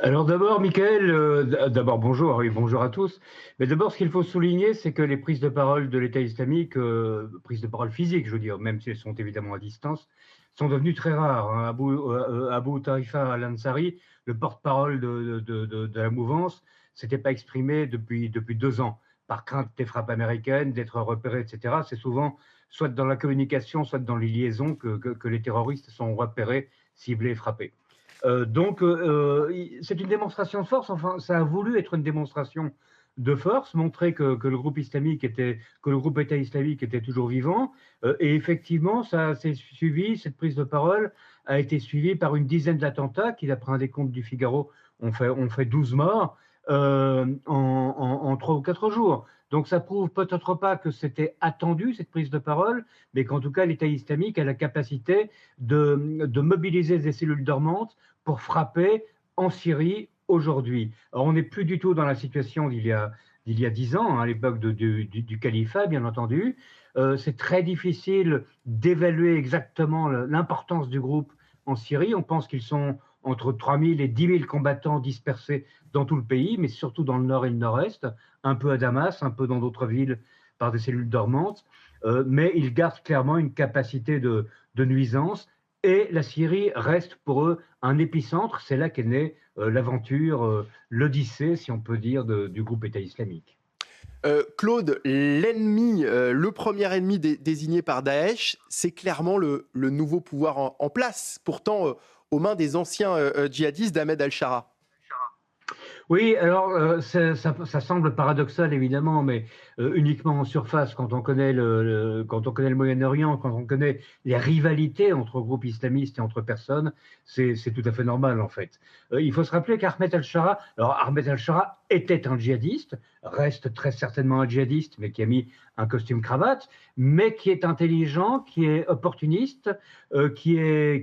Alors d'abord, Michael, d'abord bonjour et bonjour à tous. Mais d'abord, ce qu'il faut souligner, c'est que les prises de parole de l'État islamique, prises de parole physiques, je veux dire, même si elles sont évidemment à distance, sont devenues très rares, hein. Abu Tarifa al-Ansari, le porte-parole de la mouvance, s'était pas exprimé depuis 2 ans, par crainte des frappes américaines, d'être repéré, etc. C'est souvent soit dans la communication, soit dans les liaisons que les terroristes sont repérés, ciblés, frappés. C'est une démonstration de force. Enfin, ça a voulu être une démonstration de force, montrer que le groupe islamique était, que le groupe État islamique était toujours vivant. Et effectivement, ça s'est suivi. Cette prise de parole a été suivie par une dizaine d'attentats qui, d'après un décompte du Figaro, ont fait 12 morts en 3 ou 4 jours. Donc ça prouve peut-être pas que c'était attendu, cette prise de parole, mais qu'en tout cas l'État islamique a la capacité de mobiliser des cellules dormantes pour frapper en Syrie aujourd'hui. Alors, on n'est plus du tout dans la situation d'il y a 10 ans, hein, à l'époque du califat, bien entendu. C'est très difficile d'évaluer exactement l'importance du groupe en Syrie. On pense qu'ils sont entre 3 000 et 10 000 combattants dispersés dans tout le pays, mais surtout dans le nord et le nord-est, un peu à Damas, un peu dans d'autres villes par des cellules dormantes. Mais ils gardent clairement une capacité de nuisance et la Syrie reste pour eux un épicentre. C'est là qu'est née l'aventure, l'odyssée, si on peut dire, du groupe État islamique. Claude, l'ennemi, le premier ennemi désigné par Daesh, c'est clairement le nouveau pouvoir en place, pourtant aux mains des anciens djihadistes d'Ahmed al-Shara. Oui, alors ça semble paradoxal évidemment, mais uniquement en surface quand on connaît quand on connaît le Moyen-Orient, quand on connaît les rivalités entre groupes islamistes et entre personnes, c'est tout à fait normal en fait. Il faut se rappeler qu'Ahmed al-Shara, alors Ahmed al-Shara était un djihadiste, reste très certainement un djihadiste, mais qui a mis un costume cravate, mais qui est intelligent, qui est opportuniste, qui est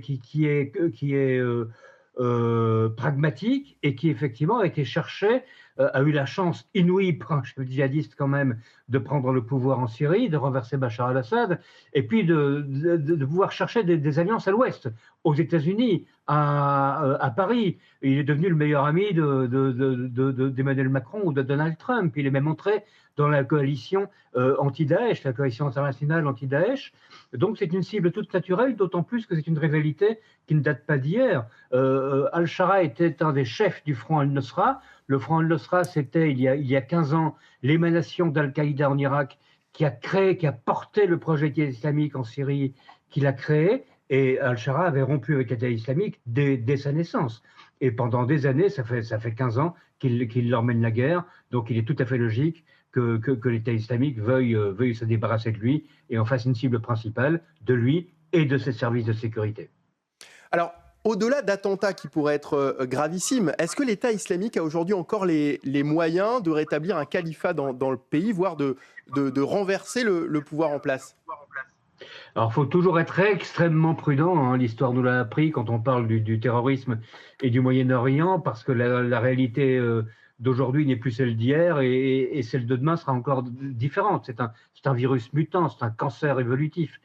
pragmatique et qui effectivement a été cherché, a eu la chance inouïe pour un chef djihadiste quand même de prendre le pouvoir en Syrie, de renverser Bachar al-Assad, et puis de pouvoir chercher des alliances à l'ouest, aux États-Unis, à Paris. Il est devenu le meilleur ami d'Emmanuel Macron ou de Donald Trump. Il est même entré dans la coalition anti-Daesh, la coalition internationale anti-Daesh. Donc c'est une cible toute naturelle, d'autant plus que c'est une rivalité qui ne date pas d'hier. Al-Shara était un des chefs du Front al-Nusra. Le Front al-Nusra, c'était il y a 15 ans l'émanation d'Al-Qaïda en Irak qui a créé, qui a porté le projet islamique en Syrie, qui l'a créé. Et Al-Shara avait rompu avec l'État islamique dès sa naissance. Et pendant des années, ça fait 15 ans qu'il leur mène la guerre. Donc il est tout à fait logique que l'État islamique veuille se débarrasser de lui et en fasse une cible principale de lui et de ses services de sécurité. Alors, au-delà d'attentats qui pourraient être gravissimes, est-ce que l'État islamique a aujourd'hui encore les moyens de rétablir un califat dans le pays, voire de renverser le pouvoir en place? Alors, il faut toujours être extrêmement prudent, hein. L'histoire nous l'a appris quand on parle du terrorisme et du Moyen-Orient, parce que la réalité d'aujourd'hui n'est plus celle d'hier et celle de demain sera encore différente. C'est un virus mutant, c'est un cancer évolutif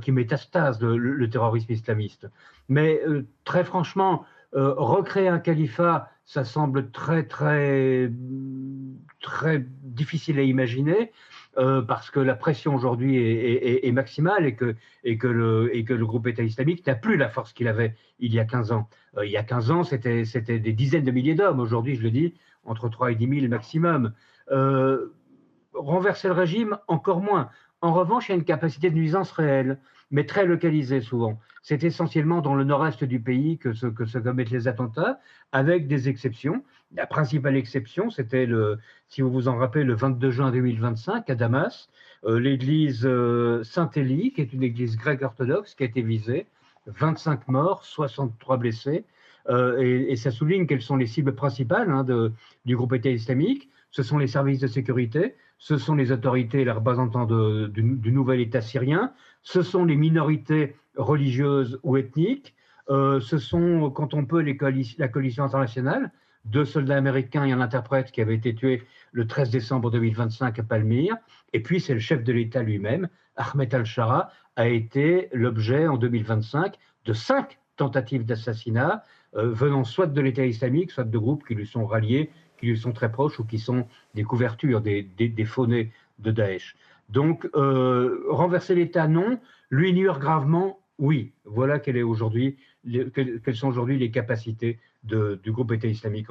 qui métastase le terrorisme islamiste. Mais très franchement, recréer un califat, ça semble très, très, très difficile à imaginer parce que la pression aujourd'hui est maximale et que le groupe État islamique n'a plus la force qu'il avait il y a 15 ans. Il y a 15 ans, c'était des dizaines de milliers d'hommes. Aujourd'hui, je le dis, entre 3 et 10 000 maximum. Euh, Renverser le régime, encore moins. En revanche, il y a une capacité de nuisance réelle, mais très localisée souvent. C'est essentiellement dans le nord-est du pays que se commettent les attentats, avec des exceptions. La principale exception, c'était, si vous vous en rappelez, le 22 juin 2025 à Damas, l'église Saint-Élie, qui est une église grecque orthodoxe, qui a été visée. 25 morts, 63 blessés. Et ça souligne quelles sont les cibles principales, hein, du groupe État islamique. Ce sont les services de sécurité, ce sont les autorités et les représentants du nouvel État syrien, ce sont les minorités religieuses ou ethniques, ce sont, quand on peut, la coalition internationale, 2 soldats américains et un interprète qui avaient été tués le 13 décembre 2025 à Palmyre, et puis c'est le chef de l'État lui-même, Ahmed al-Shara, a été l'objet en 2025 de 5 tentatives d'assassinat, venant soit de l'État islamique, soit de groupes qui lui sont ralliés, qui lui sont très proches ou qui sont des couvertures, des faux-nez de Daesh. Donc, renverser l'État, non. Lui nuire gravement, oui. Voilà quelles sont aujourd'hui les capacités du groupe État islamique.